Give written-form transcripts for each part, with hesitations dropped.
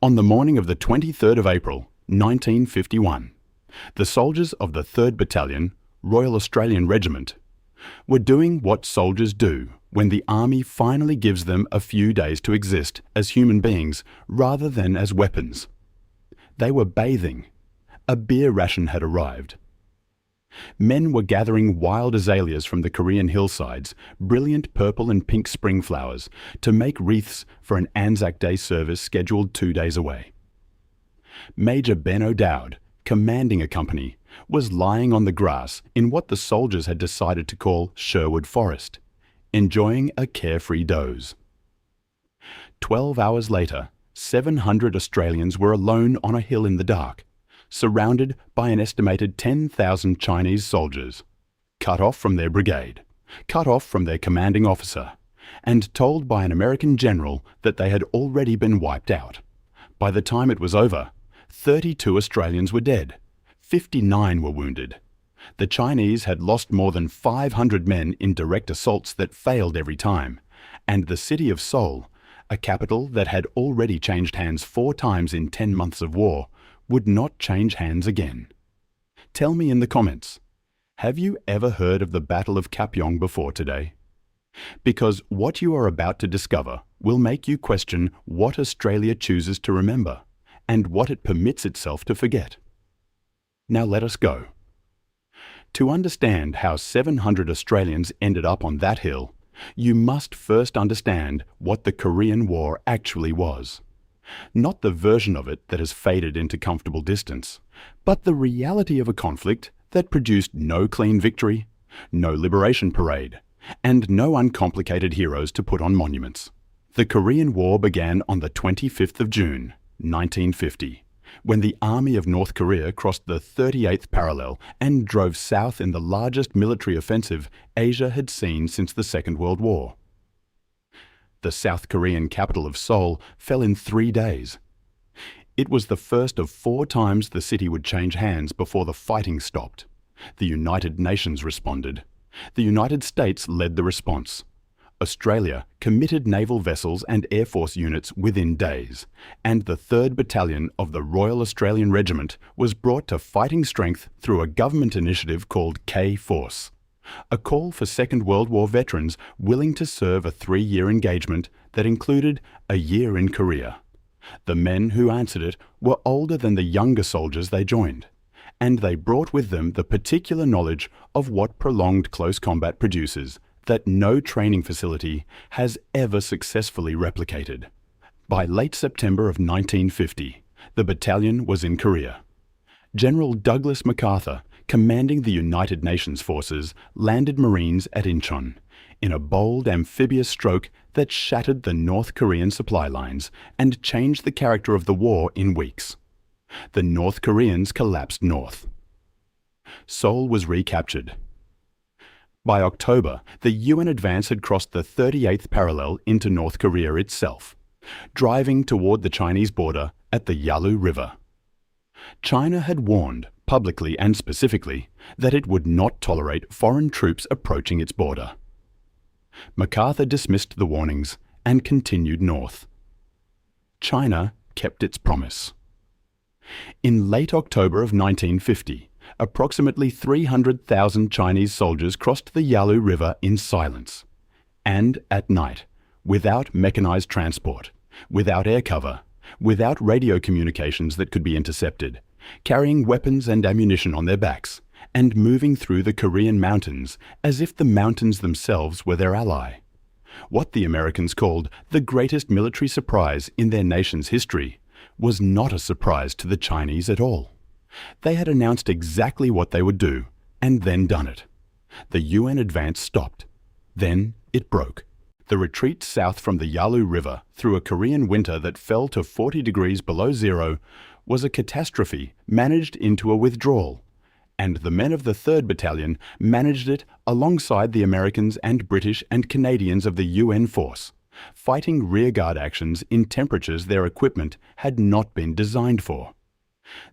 On the morning of the 23rd of April, 1951, the soldiers of the 3rd Battalion, Royal Australian Regiment, were doing what soldiers do when the Army finally gives them a few days to exist as human beings rather than as weapons. They were bathing. A beer ration had arrived. Men were gathering wild azaleas from the Korean hillsides, brilliant purple and pink spring flowers, to make wreaths for an Anzac Day service scheduled 2 days away. Major Ben O'Dowd, commanding a company, was lying on the grass in what the soldiers had decided to call Sherwood Forest, enjoying a carefree doze. 12 hours later, 700 Australians were alone on a hill in the dark, surrounded by an estimated 10,000 Chinese soldiers, cut off from their brigade, cut off from their commanding officer, and told by an American general that they had already been wiped out. By the time it was over, 32 Australians were dead, 59 were wounded. The Chinese had lost more than 500 men in direct assaults that failed every time, and the city of Seoul, a capital that had already changed hands 4 times in 10 months of war, would not change hands again. Tell me in the comments, have you ever heard of the Battle of Kapyong before today? Because what you are about to discover will make you question what Australia chooses to remember and what it permits itself to forget. Now let us go. To understand how 700 Australians ended up on that hill, you must first understand what the Korean War actually was. Not the version of it that has faded into comfortable distance, but the reality of a conflict that produced no clean victory, no liberation parade, and no uncomplicated heroes to put on monuments. The Korean War began on the 25th of June, 1950, when the Army of North Korea crossed the 38th parallel and drove south in the largest military offensive Asia had seen since the Second World War. The South Korean capital of Seoul fell in 3 days. It was the first of 4 times the city would change hands before the fighting stopped. The United Nations responded. The United States led the response. Australia committed naval vessels and Air Force units within days, and the 3rd Battalion of the Royal Australian Regiment was brought to fighting strength through a government initiative called K-Force, a call for Second World War veterans willing to serve a 3-year engagement that included a year in Korea. The men who answered it were older than the younger soldiers they joined, and they brought with them the particular knowledge of what prolonged close combat produces that no training facility has ever successfully replicated. By late September of 1950, the battalion was in Korea. General Douglas MacArthur, commanding the United Nations forces, landed Marines at Incheon in a bold amphibious stroke that shattered the North Korean supply lines and changed the character of the war in weeks. The North Koreans collapsed north. Seoul was recaptured. By October, the UN advance had crossed the 38th parallel into North Korea itself, driving toward the Chinese border at the Yalu River. China had warned, publicly and specifically, that it would not tolerate foreign troops approaching its border. MacArthur dismissed the warnings and continued north. China kept its promise. In late October of 1950, approximately 300,000 Chinese soldiers crossed the Yalu River in silence, and at night, without mechanized transport, without air cover, without radio communications that could be intercepted, carrying weapons and ammunition on their backs, and moving through the Korean mountains as if the mountains themselves were their ally. What the Americans called the greatest military surprise in their nation's history was not a surprise to the Chinese at all. They had announced exactly what they would do, and then done it. The UN advance stopped. Then it broke. The retreat south from the Yalu River through a Korean winter that fell to 40 degrees below zero was a catastrophe managed into a withdrawal, and the men of the 3rd Battalion managed it alongside the Americans and British and Canadians of the UN force, fighting rearguard actions in temperatures their equipment had not been designed for.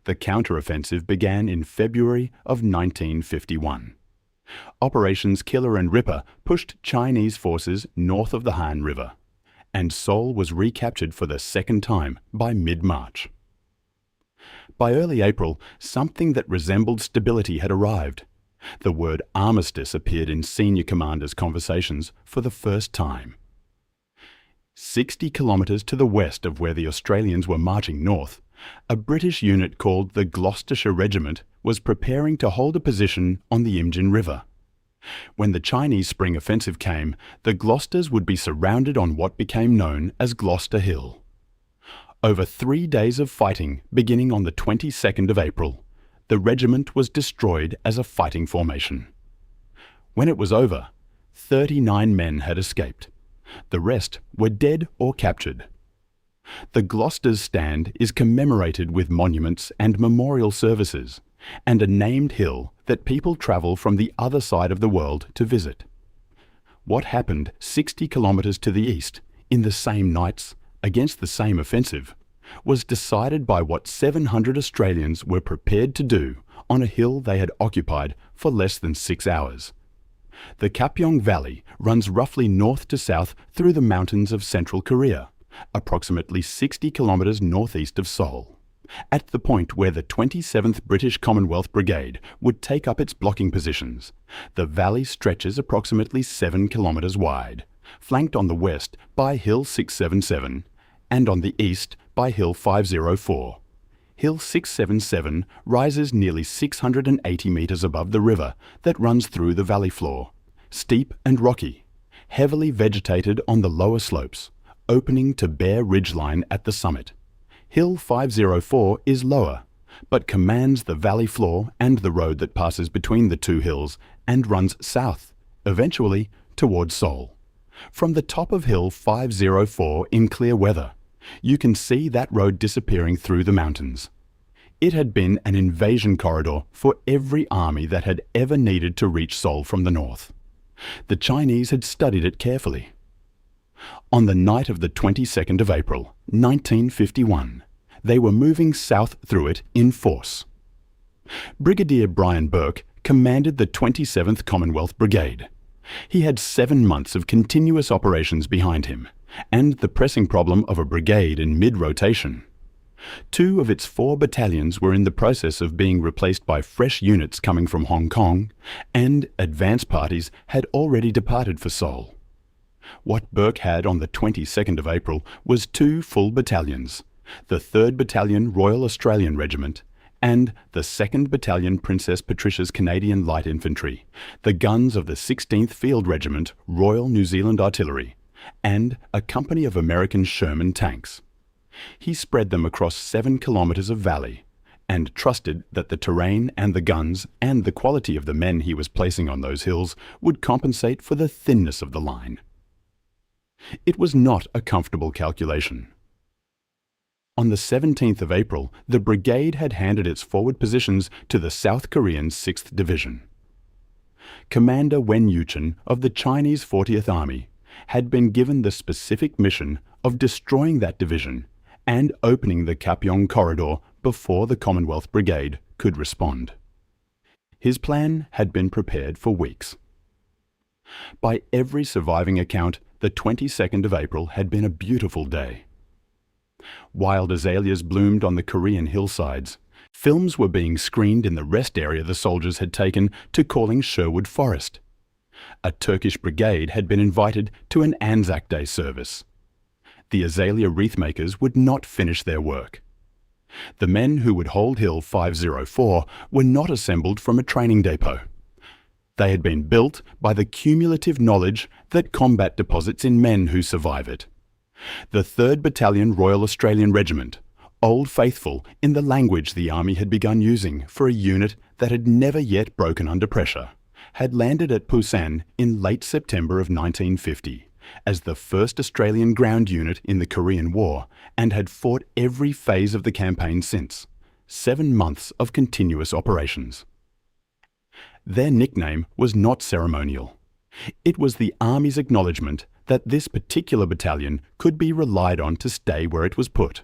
The counteroffensive began in February of 1951. Operations Killer and Ripper pushed Chinese forces north of the Han River, and Seoul was recaptured for the second time by mid-March. By early April, something that resembled stability had arrived. The word armistice appeared in senior commanders' conversations for the first time. 60 kilometres to the west of where the Australians were marching north, a British unit called the Gloucestershire Regiment was preparing to hold a position on the Imjin River. When the Chinese spring offensive came, the Gloucesters would be surrounded on what became known as Gloucester Hill. Over 3 days of fighting, beginning on the 22nd of April, the regiment was destroyed as a fighting formation. When it was over, 39 men had escaped. The rest were dead or captured. The Gloucester's stand is commemorated with monuments and memorial services, and a named hill that people travel from the other side of the world to visit. What happened 60 kilometres to the east, in the same nights, against the same offensive, was decided by what 700 Australians were prepared to do on a hill they had occupied for less than 6 hours. The Kapyong Valley runs roughly north to south through the mountains of central Korea, approximately 60 kilometres northeast of Seoul, at the point where the 27th British Commonwealth Brigade would take up its blocking positions. The valley stretches approximately 7 kilometres wide, flanked on the west by Hill 677 and on the east by Hill 504. Hill 677 rises nearly 680 metres above the river that runs through the valley floor, steep and rocky, heavily vegetated on the lower slopes, opening to bare ridgeline at the summit. Hill 504 is lower, but commands the valley floor and the road that passes between the two hills and runs south, eventually towards Seoul. From the top of Hill 504 in clear weather, you can see that road disappearing through the mountains. It had been an invasion corridor for every army that had ever needed to reach Seoul from the north. The Chinese had studied it carefully. On the night of the 22nd of April, 1951, they were moving south through it in force. Brigadier Brian Burke commanded the 27th Commonwealth Brigade. He had 7 months of continuous operations behind him, and the pressing problem of a brigade in mid-rotation. 2 of its 4 battalions were in the process of being replaced by fresh units coming from Hong Kong, and advance parties had already departed for Seoul. What Burke had on the 22nd of April was 2 full battalions, the 3rd Battalion Royal Australian Regiment and the 2nd Battalion Princess Patricia's Canadian Light Infantry, the guns of the 16th Field Regiment Royal New Zealand Artillery, and a company of American Sherman tanks. He spread them across 7 kilometres of valley and trusted that the terrain and the guns and the quality of the men he was placing on those hills would compensate for the thinness of the line. It was not a comfortable calculation. On the 17th of April, the brigade had handed its forward positions to the South Korean 6th Division. Commander Wen Yuchen of the Chinese 40th Army had been given the specific mission of destroying that division and opening the Kapyong Corridor before the Commonwealth Brigade could respond. His plan had been prepared for weeks. By every surviving account, the 22nd of April had been a beautiful day. Wild azaleas bloomed on the Korean hillsides. Films were being screened in the rest area the soldiers had taken to calling Sherwood Forest. A Turkish brigade had been invited to an Anzac Day service. The azalea wreath makers would not finish their work. The men who would hold Hill 504 were not assembled from a training depot. They had been built by the cumulative knowledge that combat deposits in men who survive it. The 3rd Battalion Royal Australian Regiment, Old Faithful in the language the Army had begun using for a unit that had never yet broken under pressure, had landed at Busan in late September of 1950 as the 1st Australian ground unit in the Korean War and had fought every phase of the campaign since, 7 months of continuous operations. Their nickname was not ceremonial. It was the Army's acknowledgement that this particular battalion could be relied on to stay where it was put.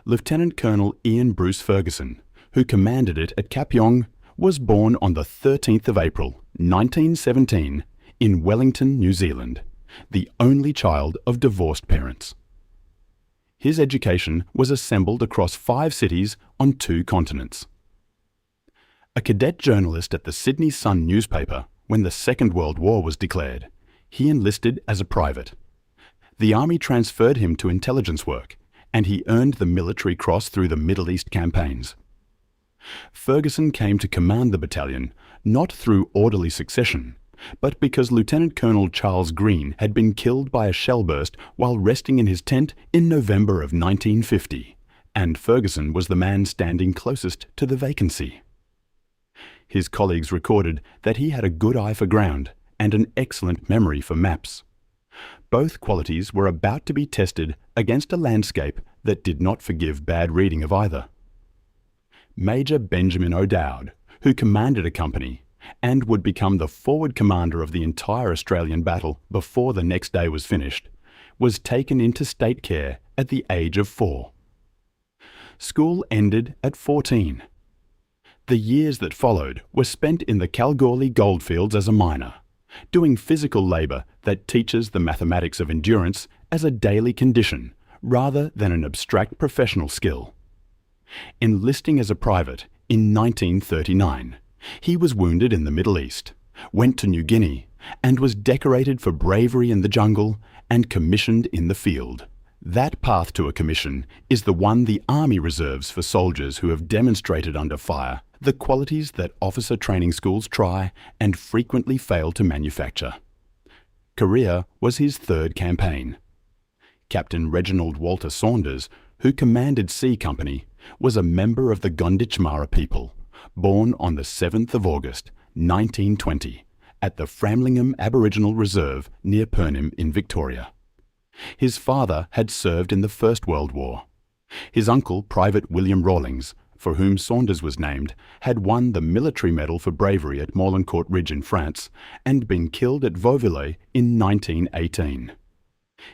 Lieutenant Colonel Ian Bruce Ferguson, who commanded it at Kapyong, was born on the 13th of April, 1917, in Wellington, New Zealand. the only child of divorced parents. His education was assembled across 5 cities on 2 continents. A cadet journalist at the Sydney Sun newspaper when the Second World War was declared, he enlisted as a private. The Army transferred him to intelligence work, and he earned the Military Cross through the Middle East campaigns. Ferguson came to command the battalion not through orderly succession, but because Lieutenant Colonel Charles Green had been killed by a shell burst while resting in his tent in November of 1950, and Ferguson was the man standing closest to the vacancy. His colleagues recorded that he had a good eye for ground and an excellent memory for maps. Both qualities were about to be tested against a landscape that did not forgive bad reading of either. Major Benjamin O'Dowd, who commanded a company and would become the forward commander of the entire Australian battle before the next day was finished, was taken into state care at the age of 4. School ended at 14. The years that followed were spent in the Kalgoorlie goldfields as a miner, doing physical labour that teaches the mathematics of endurance as a daily condition rather than an abstract professional skill. Enlisting as a private in 1939, he was wounded in the Middle East, went to New Guinea, and was decorated for bravery in the jungle and commissioned in the field. That path to a commission is the one the Army reserves for soldiers who have demonstrated under fire the qualities that officer training schools try and frequently fail to manufacture. Korea was his 3rd campaign. Captain Reginald Walter Saunders, who commanded C Company, was a member of the Gonditjmara people, born on the 7th of August, 1920, at the Framlingham Aboriginal Reserve near Pernim in Victoria. His father had served in the First World War. His uncle, Private William Rawlings, for whom Saunders was named, had won the Military Medal for Bravery at Morlancourt Ridge in France and been killed at Vauvillers in 1918.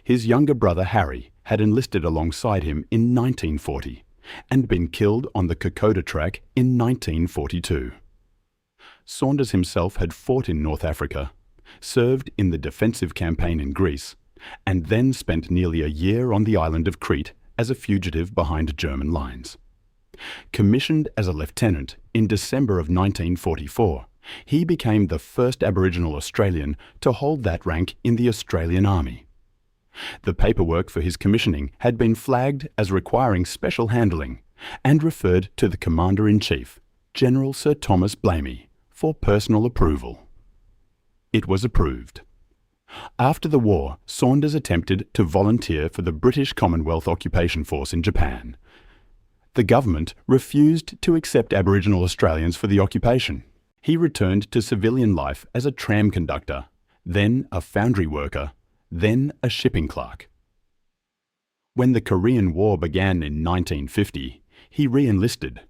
His younger brother Harry had enlisted alongside him in 1940 and been killed on the Kokoda track in 1942. Saunders himself had fought in North Africa, served in the defensive campaign in Greece, and then spent nearly a year on the island of Crete as a fugitive behind German lines. Commissioned as a lieutenant in December of 1944, he became the first Aboriginal Australian to hold that rank in the Australian Army. The paperwork for his commissioning had been flagged as requiring special handling and referred to the Commander-in-Chief, General Sir Thomas Blamey, for personal approval. It was approved. After the war, Saunders attempted to volunteer for the British Commonwealth Occupation Force in Japan. The government refused to accept Aboriginal Australians for the occupation. He returned to civilian life as a tram conductor, then a foundry worker, then a shipping clerk. When the Korean War began in 1950, he re-enlisted.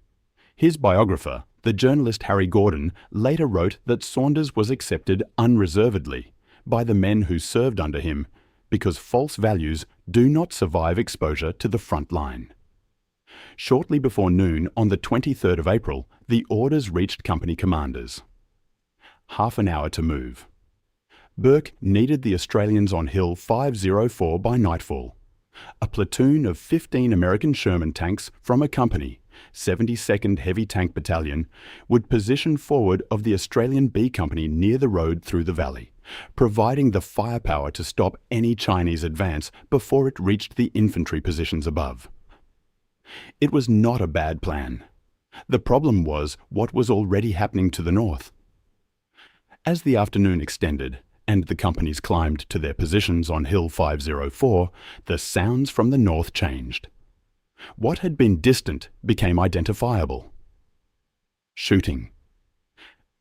His biographer, the journalist Harry Gordon, later wrote that Saunders was accepted unreservedly by the men who served under him because false values do not survive exposure to the front line. Shortly before noon on the 23rd of April, the orders reached company commanders. Half an hour to move. Burke needed the Australians on Hill 504 by nightfall. A platoon of 15 American Sherman tanks from a company, 72nd Heavy Tank Battalion, would position forward of the Australian B Company near the road through the valley, providing the firepower to stop any Chinese advance before it reached the infantry positions above. It was not a bad plan. The problem was what was already happening to the north. As the afternoon extended and the companies climbed to their positions on Hill 504, the sounds from the north changed. What had been distant became identifiable. Shooting.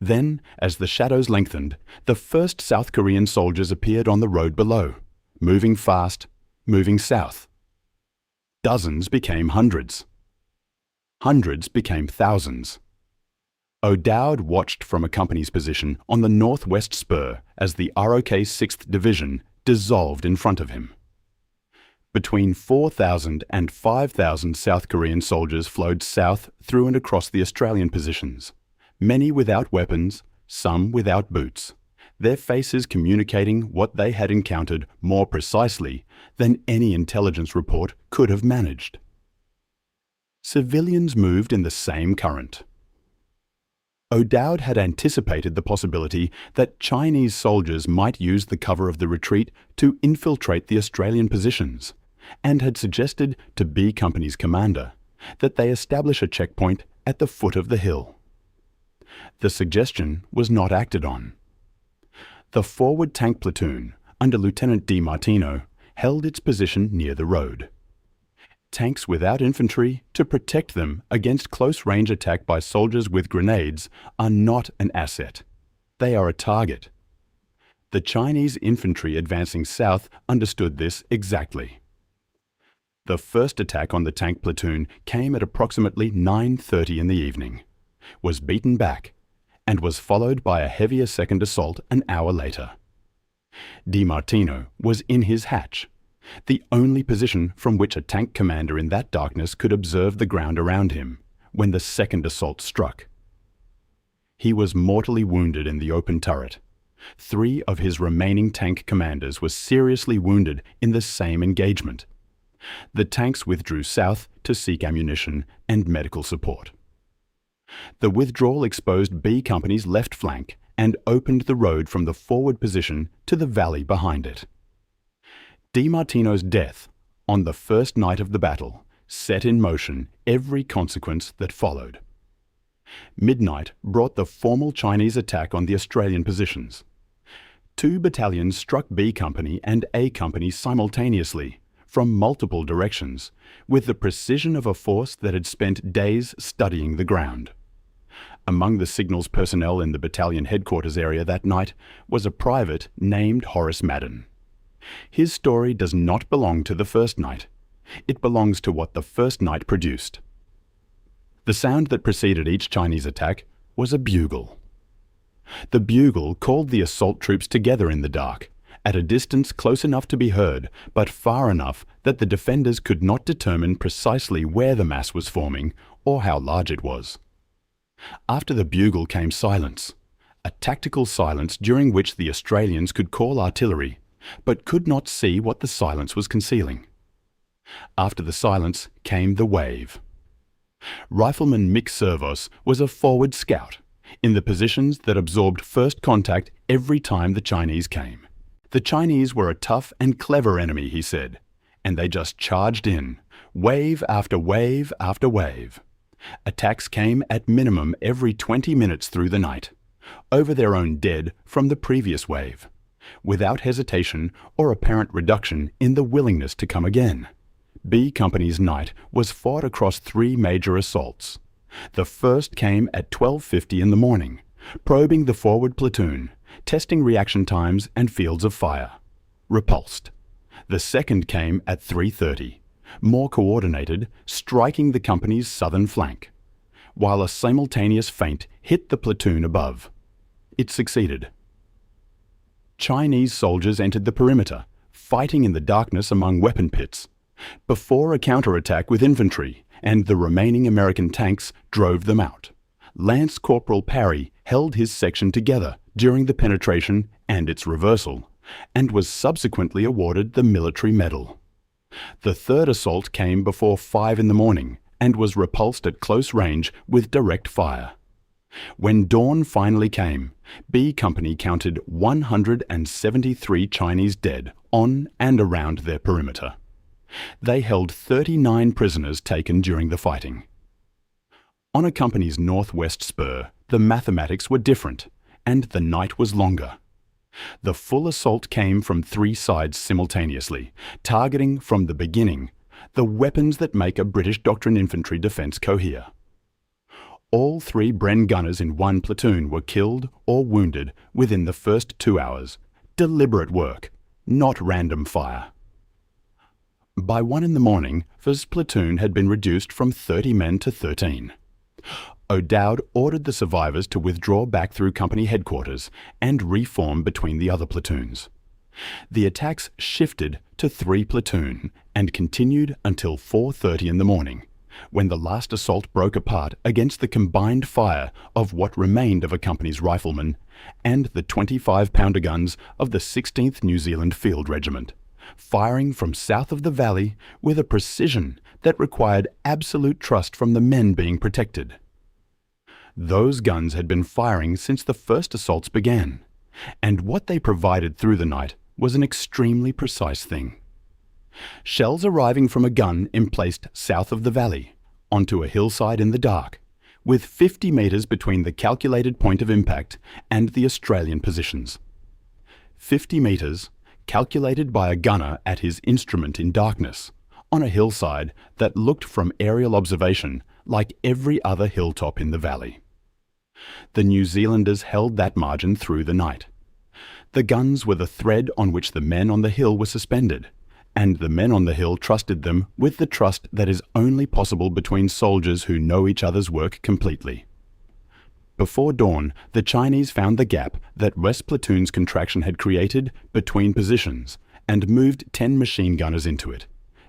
Then, as the shadows lengthened, the first South Korean soldiers appeared on the road below, moving fast, moving south. Dozens became hundreds. Hundreds became thousands. O'Dowd watched from a company's position on the northwest spur as the ROK 6th Division dissolved in front of him. Between 4,000 and 5,000 South Korean soldiers flowed south through and across the Australian positions, many without weapons, some without boots. their faces communicating what they had encountered more precisely than any intelligence report could have managed. Civilians moved in the same current. O'Dowd had anticipated the possibility that Chinese soldiers might use the cover of the retreat to infiltrate the Australian positions, and had suggested to B Company's commander that they establish a checkpoint at the foot of the hill. The suggestion was not acted on. The forward tank platoon, under Lieutenant Di Martino, held its position near the road. Tanks without infantry to protect them against close-range attack by soldiers with grenades are not an asset. They are a target. The Chinese infantry advancing south understood this exactly. The first attack on the tank platoon came at approximately 9:30 in the evening, was beaten back, and was followed by a heavier second assault an hour later. Di Martino was in his hatch, the only position from which a tank commander in that darkness could observe the ground around him, when the second assault struck. He was mortally wounded in the open turret. 3 of his remaining tank commanders were seriously wounded in the same engagement. The tanks withdrew south to seek ammunition and medical support. The withdrawal exposed B Company's left flank and opened the road from the forward position to the valley behind it. Di Martino's death, on the first night of the battle, set in motion every consequence that followed. Midnight brought the formal Chinese attack on the Australian positions. 2 battalions struck B Company and A Company simultaneously, from multiple directions, with the precision of a force that had spent days studying the ground. Among the signals personnel in the battalion headquarters area that night was a private named Horace Madden. His story does not belong to the first night. It belongs to what the first night produced. The sound that preceded each Chinese attack was a bugle. The bugle called the assault troops together in the dark, at a distance close enough to be heard, but far enough that the defenders could not determine precisely where the mass was forming or how large it was. After the bugle came silence, a tactical silence during which the Australians could call artillery, but could not see what the silence was concealing. After the silence came the wave. Rifleman Mick Servos was a forward scout, in the positions that absorbed first contact every time the Chinese came. The Chinese were a tough and clever enemy, he said, and they just charged in, wave after wave after wave. Attacks came at minimum every 20 minutes through the night, over their own dead from the previous wave, without hesitation or apparent reduction in the willingness to come again. B Company's night was fought across 3 major assaults. The first came at 12:50 in the morning, probing the forward platoon, testing reaction times and fields of fire. Repulsed. The second came at 3:30, more coordinated, striking the company's southern flank, while a simultaneous feint hit the platoon above. It succeeded. Chinese soldiers entered the perimeter, fighting in the darkness among weapon pits, before a counterattack with infantry, and the remaining American tanks drove them out. Lance Corporal Parry held his section together during the penetration and its reversal, and was subsequently awarded the military medal. The third assault came before 5 in the morning and was repulsed at close range with direct fire. When dawn finally came, B Company counted 173 Chinese dead on and around their perimeter. They held 39 prisoners taken during the fighting. On a company's northwest spur, the mathematics were different, and the night was longer. The full assault came from 3 sides simultaneously, targeting from the beginning the weapons that make a British doctrine infantry defence cohere. All 3 Bren gunners in one platoon were killed or wounded within the first 2 hours. Deliberate work, not random fire. By 1 in the morning, this platoon had been reduced from 30 men to 13. O'Dowd ordered the survivors to withdraw back through company headquarters and reform between the other platoons. The attacks shifted to 3 platoon and continued until 4:30 in the morning, when the last assault broke apart against the combined fire of what remained of a company's riflemen and the 25-pounder guns of the 16th New Zealand Field Regiment, firing from south of the valley with a precision that required absolute trust from the men being protected. Those guns had been firing since the first assaults began, and what they provided through the night was an extremely precise thing. Shells arriving from a gun emplaced south of the valley, onto a hillside in the dark, with 50 metres between the calculated point of impact and the Australian positions. 50 metres, calculated by a gunner at his instrument in darkness, on a hillside that looked from aerial observation like every other hilltop in the valley. The New Zealanders held that margin through the night. The guns were the thread on which the men on the hill were suspended, and the men on the hill trusted them with the trust that is only possible between soldiers who know each other's work completely. Before dawn, the Chinese found the gap that West Platoon's contraction had created between positions and moved 10 machine gunners into it,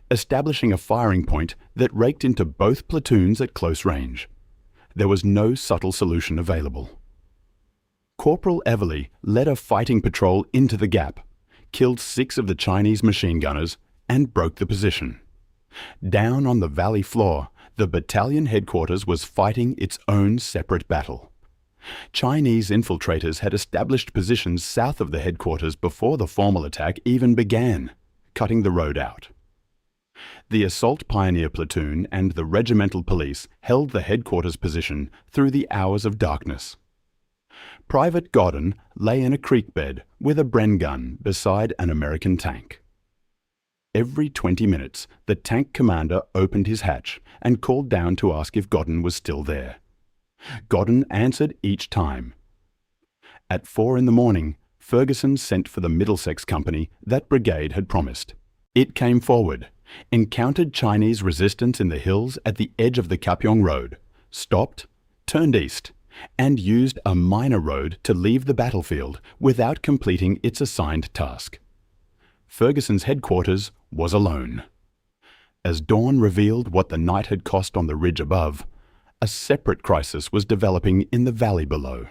establishing a firing point that raked into both platoons at close range. There was no subtle solution available. Corporal Everly led a fighting patrol into the gap, killed 6 of the Chinese machine gunners, and broke the position. Down on the valley floor, the battalion headquarters was fighting its own separate battle. Chinese infiltrators had established positions south of the headquarters before the formal attack even began, cutting the road out. The Assault Pioneer Platoon and the Regimental Police held the headquarters position through the hours of darkness. Private Godden lay in a creek bed with a Bren gun beside an American tank. Every 20 minutes, the tank commander opened his hatch and called down to ask if Godden was still there. Godden answered each time. At 4 in the morning, Ferguson sent for the Middlesex Company that brigade had promised. It came forward, encountered Chinese resistance in the hills at the edge of the Kapyong Road, stopped, turned east, and used a minor road to leave the battlefield without completing its assigned task. Ferguson's headquarters was alone. As dawn revealed what the night had cost on the ridge above, a separate crisis was developing in the valley below.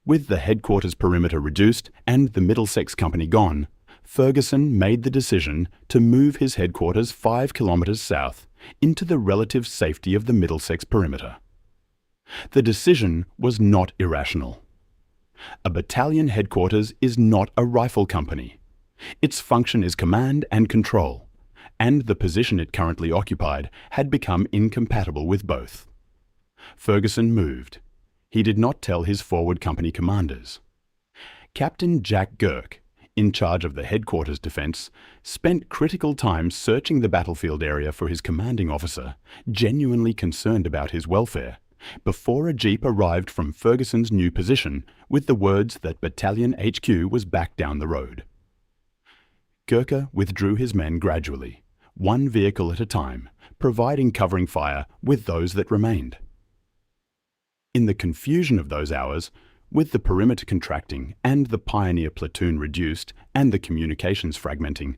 With the headquarters perimeter reduced and the Middlesex Company gone, Ferguson made the decision to move his headquarters 5 kilometres south into the relative safety of the Middlesex perimeter. The decision was not irrational. A battalion headquarters is not a rifle company. Its function is command and control, and the position it currently occupied had become incompatible with both. Ferguson moved. He did not tell his forward company commanders. Captain Jack Girk, in charge of the headquarters defence, spent critical time searching the battlefield area for his commanding officer, genuinely concerned about his welfare, before a jeep arrived from Ferguson's new position with the words that Battalion HQ was back down the road. Gurkha withdrew his men gradually, one vehicle at a time, providing covering fire with those that remained. In the confusion of those hours, with the perimeter contracting and the Pioneer platoon reduced and the communications fragmenting,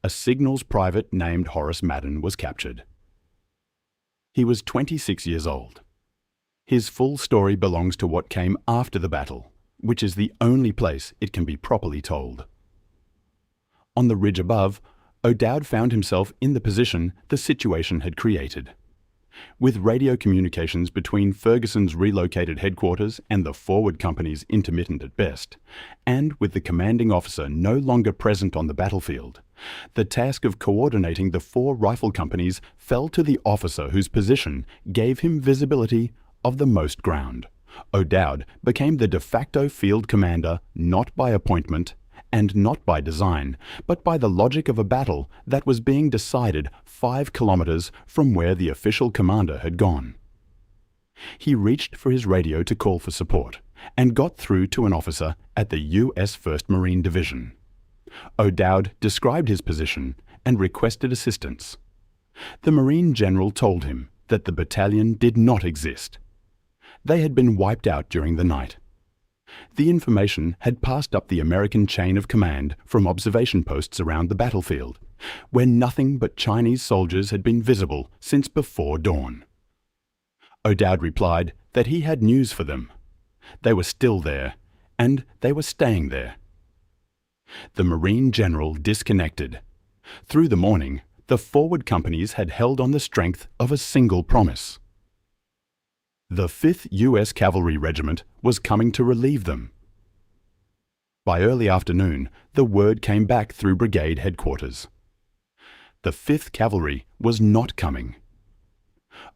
a signals private named Horace Madden was captured. He was 26 years old. His full story belongs to what came after the battle, which is the only place it can be properly told. On the ridge above, O'Dowd found himself in the position the situation had created. With radio communications between Ferguson's relocated headquarters and the forward companies intermittent at best, and with the commanding officer no longer present on the battlefield, the task of coordinating the 4 rifle companies fell to the officer whose position gave him visibility of the most ground. O'Dowd became the de facto field commander not by appointment and not by design, but by the logic of a battle that was being decided 5 kilometres from where the official commander had gone. He reached for his radio to call for support and got through to an officer at the U.S. 1st Marine Division. O'Dowd described his position and requested assistance. The Marine General told him that the battalion did not exist. They had been wiped out during the night. The information had passed up the American chain of command from observation posts around the battlefield, where nothing but Chinese soldiers had been visible since before dawn. O'Dowd replied that he had news for them. They were still there, and they were staying there. The Marine General disconnected. Through the morning, the forward companies had held on the strength of a single promise. The 5th U.S. Cavalry Regiment was coming to relieve them. By early afternoon, the word came back through brigade headquarters. The 5th Cavalry was not coming.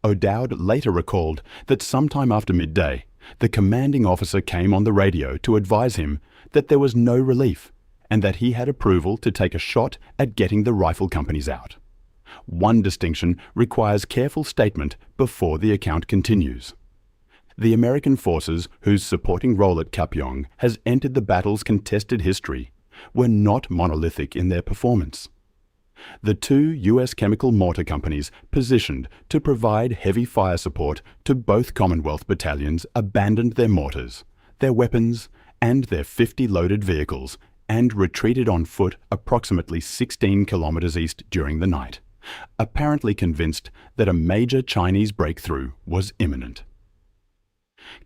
O'Dowd later recalled that sometime after midday, the commanding officer came on the radio to advise him that there was no relief and that he had approval to take a shot at getting the rifle companies out. One distinction requires careful statement before the account continues. The American forces whose supporting role at Kapyong has entered the battle's contested history were not monolithic in their performance. The 2 U.S. chemical mortar companies positioned to provide heavy fire support to both Commonwealth battalions abandoned their mortars, their weapons, and their 50 loaded vehicles and retreated on foot approximately 16 kilometers east during the night, apparently convinced that a major Chinese breakthrough was imminent.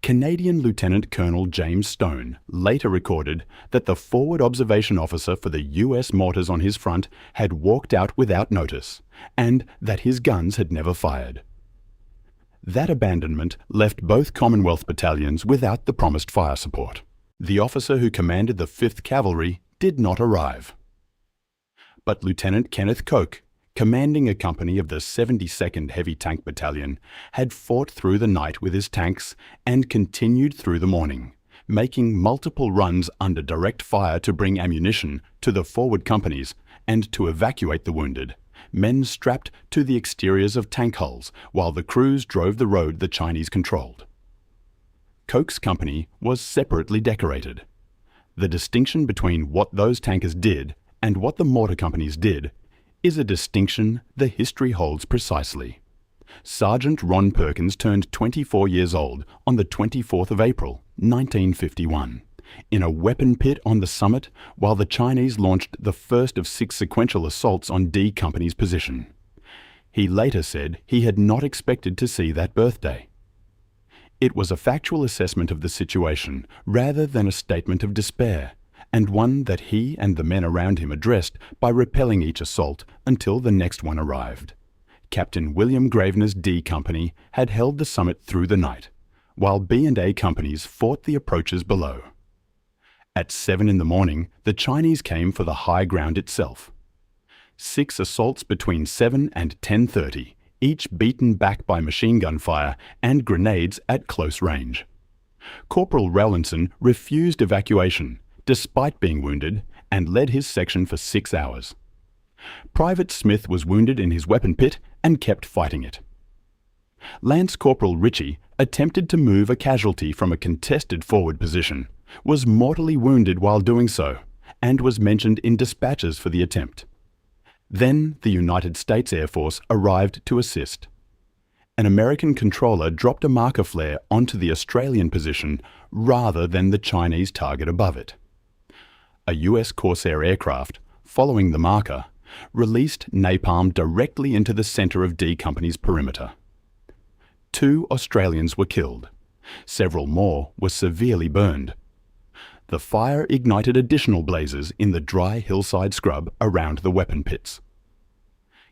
Canadian Lieutenant Colonel James Stone later recorded that the forward observation officer for the U.S. mortars on his front had walked out without notice, and that his guns had never fired. That abandonment left both Commonwealth battalions without the promised fire support. The officer who commanded the 5th Cavalry did not arrive. But Lieutenant Kenneth Koch, commanding a company of the 72nd Heavy Tank Battalion, had fought through the night with his tanks and continued through the morning, making multiple runs under direct fire to bring ammunition to the forward companies and to evacuate the wounded, men strapped to the exteriors of tank hulls while the crews drove the road the Chinese controlled. Koch's company was separately decorated. The distinction between what those tankers did and what the mortar companies did is a distinction the history holds precisely. Sergeant Ron Perkins turned 24 years old on the 24th of April, 1951, in a weapon pit on the summit while the Chinese launched the first of 6 sequential assaults on D Company's position. He later said he had not expected to see that birthday. It was a factual assessment of the situation rather than a statement of despair, and one that he and the men around him addressed by repelling each assault until the next one arrived. Captain William Gravener's D Company had held the summit through the night, while B and A companies fought the approaches below. At 7 in the morning, the Chinese came for the high ground itself. 6 assaults between 7 and 10:30, each beaten back by machine gun fire and grenades at close range. Corporal Rowlinson refused evacuation, despite being wounded, and led his section for 6 hours. Private Smith was wounded in his weapon pit and kept fighting it. Lance Corporal Ritchie attempted to move a casualty from a contested forward position, was mortally wounded while doing so, and was mentioned in dispatches for the attempt. Then the United States Air Force arrived to assist. An American controller dropped a marker flare onto the Australian position rather than the Chinese target above it. A US Corsair aircraft, following the marker, released napalm directly into the centre of D Company's perimeter. 2 Australians were killed. Several more were severely burned. The fire ignited additional blazes in the dry hillside scrub around the weapon pits.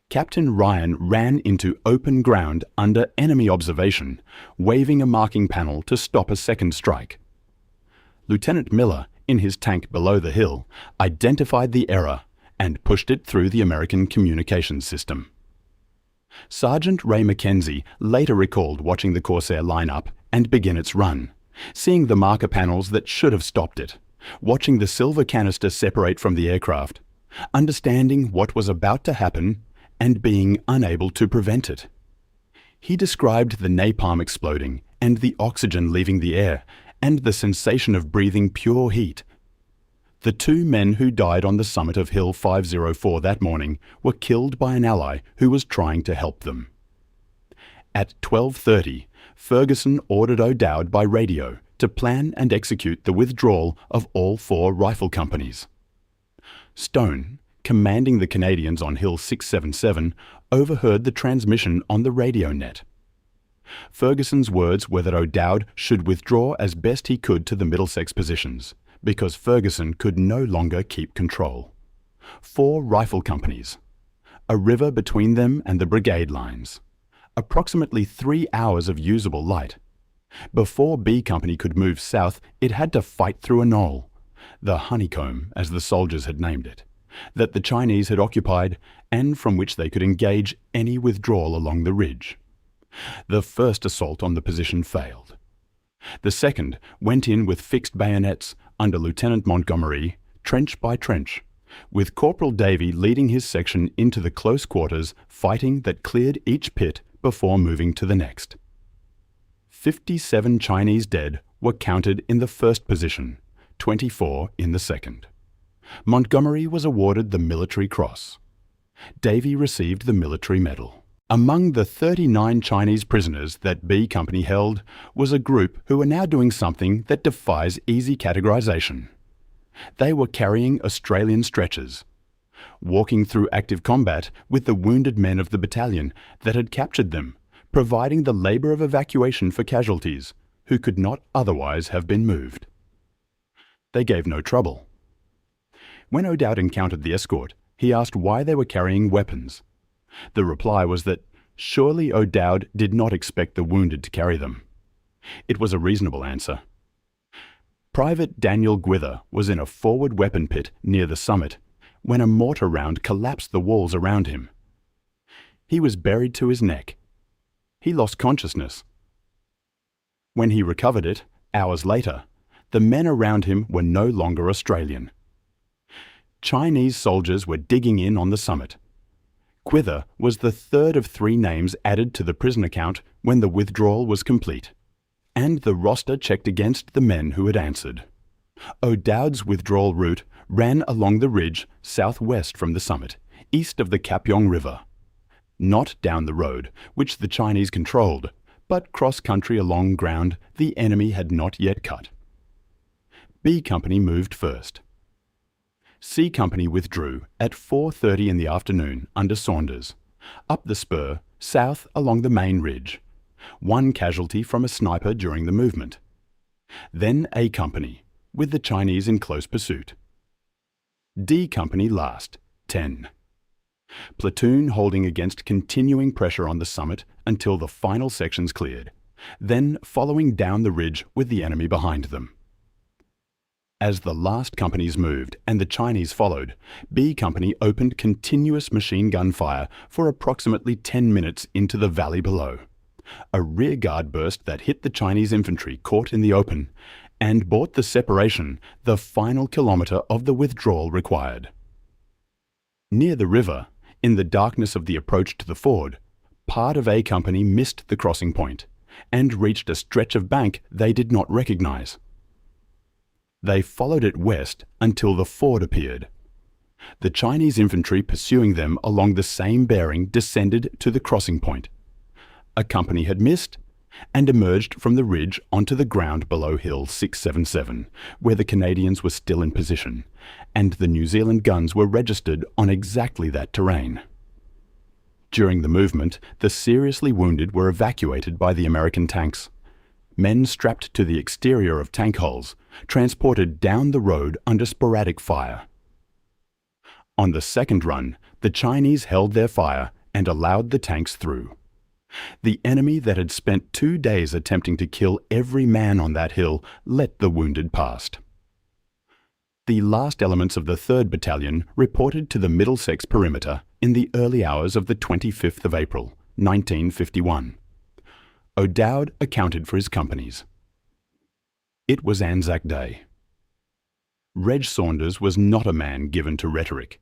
Captain Ryan ran into open ground under enemy observation, waving a marking panel to stop a second strike. Lieutenant Miller, in his tank below the hill, identified the error and pushed it through the American communications system. Sergeant Ray Mackenzie later recalled watching the Corsair line up and begin its run, seeing the marker panels that should have stopped it, watching the silver canister separate from the aircraft, understanding what was about to happen and being unable to prevent it. He described the napalm exploding and the oxygen leaving the air and the sensation of breathing pure heat. The 2 men who died on the summit of Hill 504 that morning were killed by an ally who was trying to help them. At 12:30, Ferguson ordered O'Dowd by radio to plan and execute the withdrawal of all 4 rifle companies. Stone, commanding the Canadians on Hill 677, overheard the transmission on the radio net. Ferguson's words were that O'Dowd should withdraw as best he could to the Middlesex positions, because Ferguson could no longer keep control. 4 rifle companies, a river between them and the brigade lines, approximately 3 hours of usable light. Before B Company could move south, it had to fight through a knoll, the honeycomb, as the soldiers had named it, that the Chinese had occupied and from which they could engage any withdrawal along the ridge. The first assault on the position failed. The second went in with fixed bayonets under Lieutenant Montgomery, trench by trench, with Corporal Davy leading his section into the close quarters fighting that cleared each pit before moving to the next. 57 Chinese dead were counted in the first position, 24 in the second. Montgomery was awarded the Military Cross. Davy received the Military Medal. Among the 39 Chinese prisoners that B Company held was a group who were now doing something that defies easy categorization. They were carrying Australian stretchers, walking through active combat with the wounded men of the battalion that had captured them, providing the labour of evacuation for casualties who could not otherwise have been moved. They gave no trouble. When O'Dowd encountered the escort, he asked why they were carrying weapons. The reply was that surely O'Dowd did not expect the wounded to carry them. It was a reasonable answer. Private Daniel Gwither was in a forward weapon pit near the summit when a mortar round collapsed the walls around him. He was buried to his neck. He lost consciousness. When he recovered it, hours later, the men around him were no longer Australian. Chinese soldiers were digging in on the summit. Gwither was the third of 3 names added to the prisoner count when the withdrawal was complete, and the roster checked against the men who had answered. O'Dowd's withdrawal route ran along the ridge southwest from the summit, east of the Kapyong River. Not down the road, which the Chinese controlled, but cross-country along ground the enemy had not yet cut. B Company moved first. C Company withdrew at 4:30 in the afternoon under Saunders, up the spur, south along the main ridge. 1 casualty from a sniper during the movement. Then A Company, with the Chinese in close pursuit. D Company last, 10. Platoon holding against continuing pressure on the summit until the final sections cleared, then following down the ridge with the enemy behind them. As the last companies moved and the Chinese followed, B Company opened continuous machine gun fire for approximately 10 minutes into the valley below. A rearguard burst that hit the Chinese infantry caught in the open and bought the separation the final kilometre of the withdrawal required. Near the river, in the darkness of the approach to the ford, part of A Company missed the crossing point and reached a stretch of bank they did not recognise. They followed it west until the ford appeared. The Chinese infantry pursuing them along the same bearing descended to the crossing point. A company had missed and emerged from the ridge onto the ground below Hill 677, where the Canadians were still in position, and the New Zealand guns were registered on exactly that terrain. During the movement, the seriously wounded were evacuated by the American tanks. Men strapped to the exterior of tank hulls, transported down the road under sporadic fire. On the second run, the Chinese held their fire and allowed the tanks through. The enemy that had spent 2 days attempting to kill every man on that hill let the wounded past. The last elements of the 3rd Battalion reported to the Middlesex perimeter in the early hours of the 25th of April, 1951. O'Dowd accounted for his companies. It was Anzac Day. Reg Saunders was not a man given to rhetoric.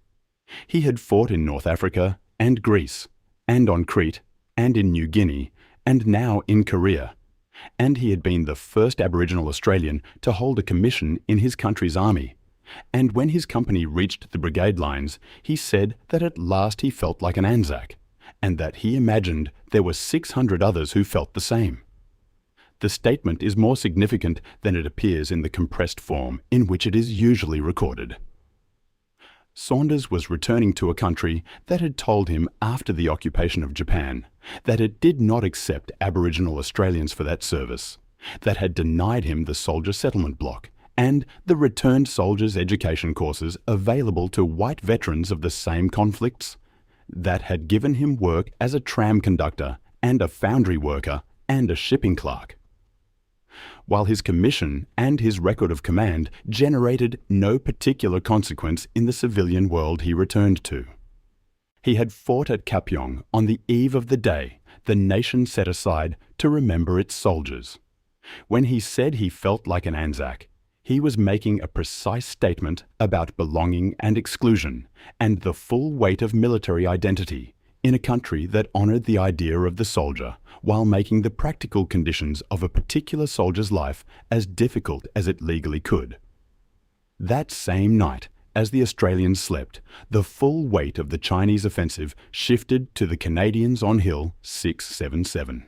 He had fought in North Africa and Greece, and on Crete, and in New Guinea, and now in Korea, and he had been the first Aboriginal Australian to hold a commission in his country's army. And when his company reached the brigade lines, he said that at last he felt like an Anzac, and that he imagined there were 600 others who felt the same. The statement is more significant than it appears in the compressed form in which it is usually recorded. Saunders was returning to a country that had told him after the occupation of Japan that it did not accept Aboriginal Australians for that service, that had denied him the soldier settlement block and the returned soldiers' education courses available to white veterans of the same conflicts, that had given him work as a tram conductor and a foundry worker and a shipping clerk. While his commission and his record of command generated no particular consequence in the civilian world he returned to. He had fought at Kapyong on the eve of the day the nation set aside to remember its soldiers. When he said he felt like an Anzac, he was making a precise statement about belonging and exclusion and the full weight of military identity in a country that honoured the idea of the soldier while making the practical conditions of a particular soldier's life as difficult as it legally could. That same night, as the Australians slept, the full weight of the Chinese offensive shifted to the Canadians on Hill 677.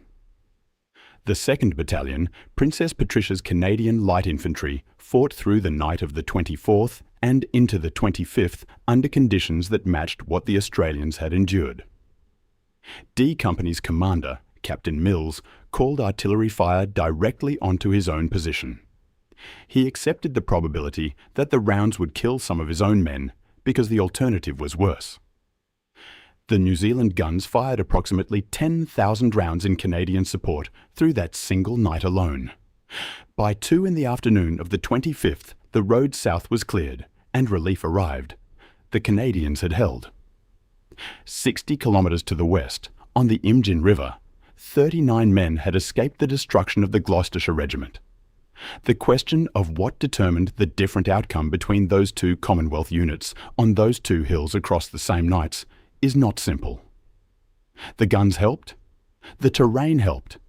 The 2nd Battalion, Princess Patricia's Canadian Light Infantry, fought through the night of the 24th and into the 25th under conditions that matched what the Australians had endured. D Company's commander, Captain Mills, called artillery fire directly onto his own position. He accepted the probability that the rounds would kill some of his own men because the alternative was worse. The New Zealand guns fired approximately 10,000 rounds in Canadian support through that single night alone. By 2 in the afternoon of the 25th, the road south was cleared and relief arrived. The Canadians had held. 60 kilometres to the west, on the Imjin River, 39 men had escaped the destruction of the Gloucestershire Regiment. The question of what determined the different outcome between those two Commonwealth units on those two hills across the same nights is not simple. The guns helped. The terrain helped.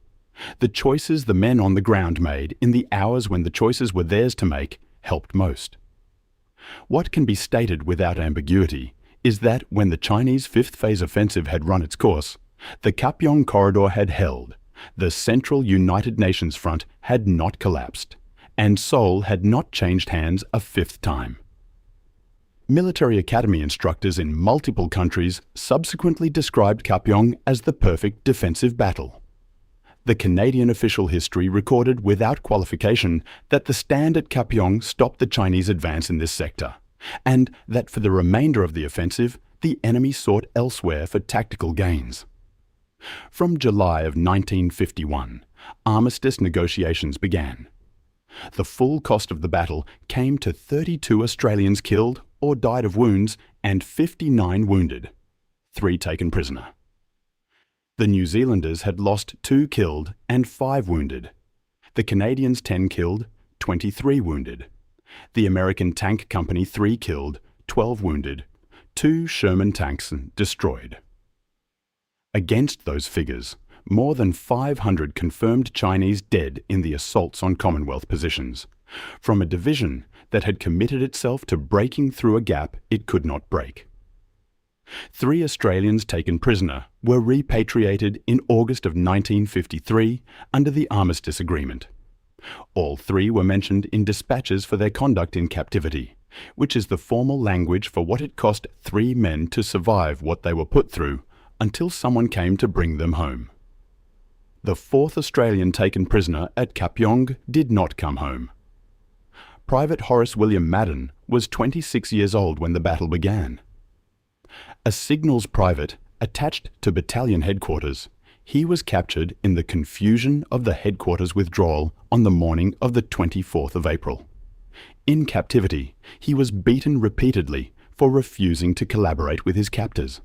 The choices the men on the ground made in the hours when the choices were theirs to make helped most. What can be stated without ambiguity is that when the Chinese 5th Phase offensive had run its course, the Kapyong corridor had held, the Central United Nations front had not collapsed, and Seoul had not changed hands a 5th time. Military academy instructors in multiple countries subsequently described Kapyong as the perfect defensive battle. The Canadian official history recorded without qualification that the stand at Kapyong stopped the Chinese advance in this sector, and that for the remainder of the offensive, the enemy sought elsewhere for tactical gains. From July of 1951, armistice negotiations began. The full cost of the battle came to 32 Australians killed or died of wounds and 59 wounded, 3 taken prisoner. The New Zealanders had lost 2 killed and 5 wounded. The Canadians 10 killed, 23 wounded. The American Tank Company 3 killed, 12 wounded, 2 Sherman tanks destroyed. Against those figures, more than 500 confirmed Chinese dead in the assaults on Commonwealth positions, from a division that had committed itself to breaking through a gap it could not break. 3 Australians taken prisoner were repatriated in August of 1953 under the Armistice Agreement. All 3 were mentioned in dispatches for their conduct in captivity, which is the formal language for what it cost 3 men to survive what they were put through until someone came to bring them home. The 4th Australian taken prisoner at Kapyong did not come home. Private Horace William Madden was 26 years old when the battle began. A signals private attached to battalion headquarters, he was captured in the confusion of the headquarters withdrawal on the morning of the 24th of April. In captivity, he was beaten repeatedly for refusing to collaborate with his captors.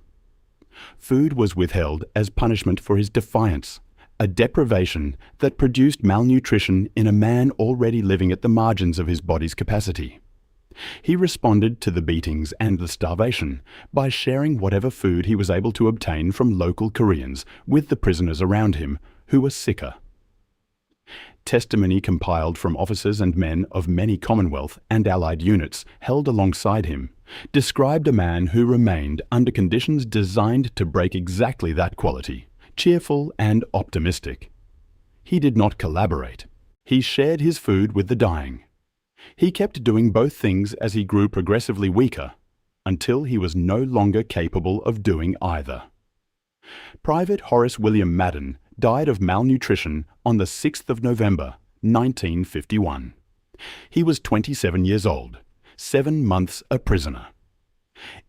Food was withheld as punishment for his defiance, a deprivation that produced malnutrition in a man already living at the margins of his body's capacity. He responded to the beatings and the starvation by sharing whatever food he was able to obtain from local Koreans with the prisoners around him who were sicker. Testimony compiled from officers and men of many Commonwealth and Allied units held alongside him described a man who remained under conditions designed to break exactly that quality, cheerful and optimistic. He did not collaborate. He shared his food with the dying. He kept doing both things as he grew progressively weaker. until he was no longer capable of doing either. Private Horace William Madden died of malnutrition on the 6th of November, 1951. He was 27 years old, 7 months a prisoner.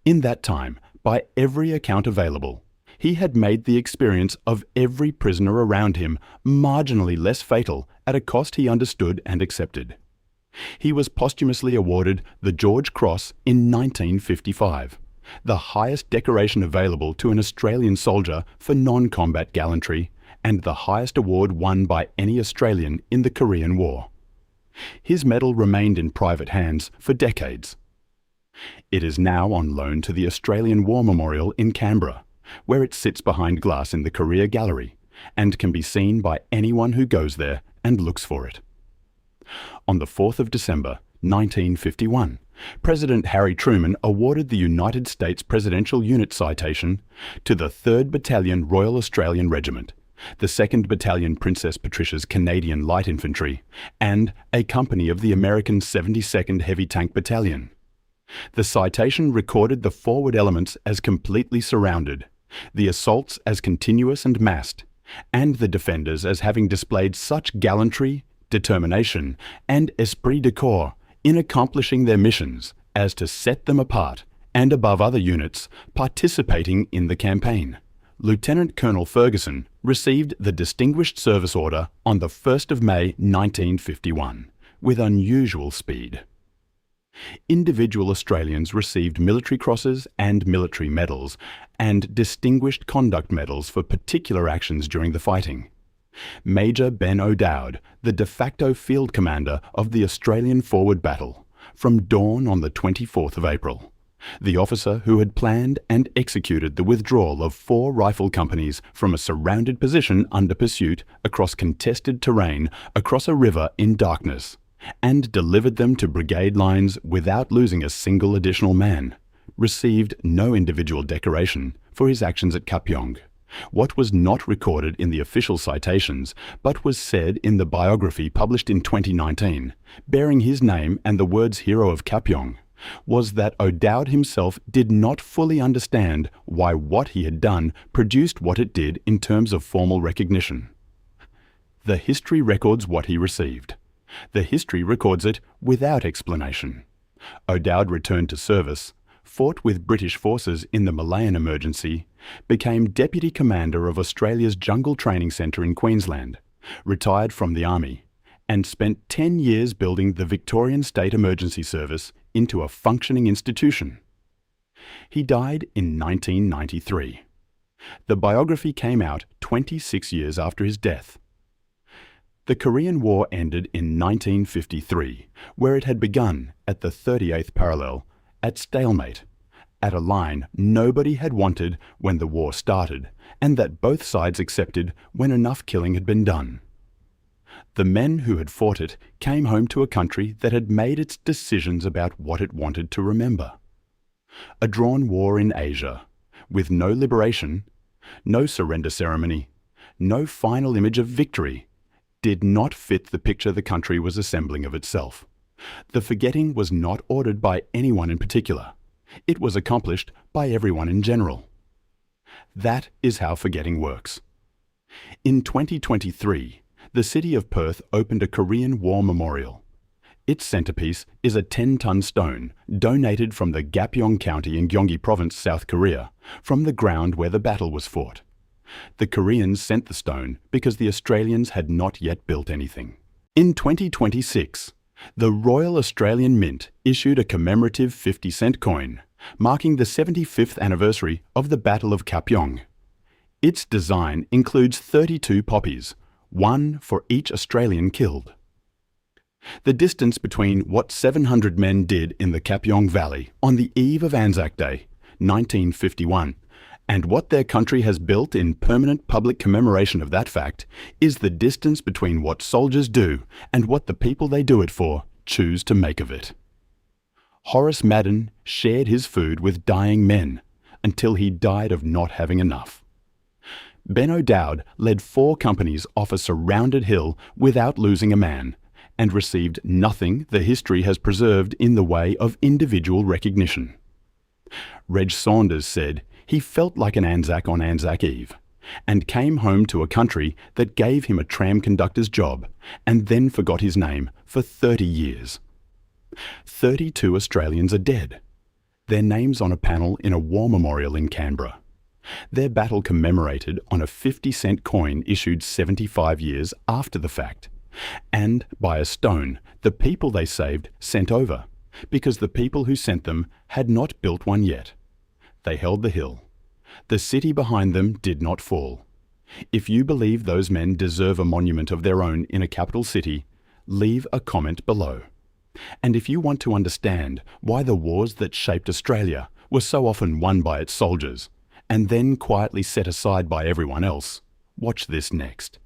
In that time, by every account available, he had made the experience of every prisoner around him marginally less fatal at a cost he understood and accepted. He was posthumously awarded the George Cross in 1955, the highest decoration available to an Australian soldier for non-combat gallantry, and the highest award won by any Australian in the Korean War. His medal remained in private hands for decades. It is now on loan to the Australian War Memorial in Canberra, where it sits behind glass in the Korea Gallery and can be seen by anyone who goes there and looks for it. On the 4th of December, 1951, President Harry Truman awarded the United States Presidential Unit Citation to the 3rd Battalion Royal Australian Regiment, the 2nd Battalion Princess Patricia's Canadian Light Infantry, and a company of the American 72nd Heavy Tank Battalion. The citation recorded the forward elements as completely surrounded, the assaults as continuous and massed, and the defenders as having displayed such gallantry, determination, and esprit de corps in accomplishing their missions as to set them apart and above other units participating in the campaign. Lieutenant Colonel Ferguson received the Distinguished Service Order on the 1st of May 1951 with unusual speed. Individual Australians received military crosses and military medals and distinguished conduct medals for particular actions during the fighting. Major Ben O'Dowd, the de facto field commander of the Australian forward battle, from dawn on the 24th of April. The officer who had planned and executed the withdrawal of 4 rifle companies from a surrounded position under pursuit across contested terrain across a river in darkness, and delivered them to brigade lines without losing a single additional man, received no individual decoration for his actions at Kapyong. What was not recorded in the official citations, but was said in the biography published in 2019, bearing his name and the words Hero of Kapyong, was that O'Dowd himself did not fully understand why what he had done produced what it did in terms of formal recognition. The history records what he received. The history records it without explanation. O'Dowd returned to service, fought with British forces in the Malayan emergency, became Deputy Commander of Australia's Jungle Training Centre in Queensland, retired from the Army, and spent 10 years building the Victorian State Emergency Service into a functioning institution. He died in 1993. The biography came out 26 years after his death. The Korean War ended in 1953, where it had begun at the 38th parallel, at stalemate, at a line nobody had wanted when the war started, and that both sides accepted when enough killing had been done. The men who had fought it came home to a country that had made its decisions about what it wanted to remember. A drawn war in Asia, with no liberation, no surrender ceremony, no final image of victory, did not fit the picture the country was assembling of itself. The forgetting was not ordered by anyone in particular. It was accomplished by everyone in general. That is how forgetting works. In 2023, the city of Perth opened a Korean War Memorial. Its centrepiece is a 10-ton stone donated from the Gapyeong County in Gyeonggi Province, South Korea, from the ground where the battle was fought. The Koreans sent the stone because the Australians had not yet built anything. In 2026, the Royal Australian Mint issued a commemorative 50-cent coin, marking the 75th anniversary of the Battle of Kapyong. Its design includes 32 poppies, one for each Australian killed. The distance between what 700 men did in the Kapyong Valley on the eve of Anzac Day, 1951, and what their country has built in permanent public commemoration of that fact is the distance between what soldiers do and what the people they do it for choose to make of it. Horace Madden shared his food with dying men until he died of not having enough. Ben O'Dowd led 4 companies off a surrounded hill without losing a man and received nothing the history has preserved in the way of individual recognition. Reg Saunders said he felt like an Anzac on Anzac Eve and came home to a country that gave him a tram conductor's job and then forgot his name for 30 years. 32 Australians are dead. Their names on a panel in a war memorial in Canberra. Their battle commemorated on a 50-cent coin issued 75 years after the fact, and by a stone the people they saved sent over, because the people who sent them had not built one yet. They held the hill. The city behind them did not fall. If you believe those men deserve a monument of their own in a capital city, leave a comment below. And if you want to understand why the wars that shaped Australia were so often won by its soldiers, and then quietly set aside by everyone else, watch this next.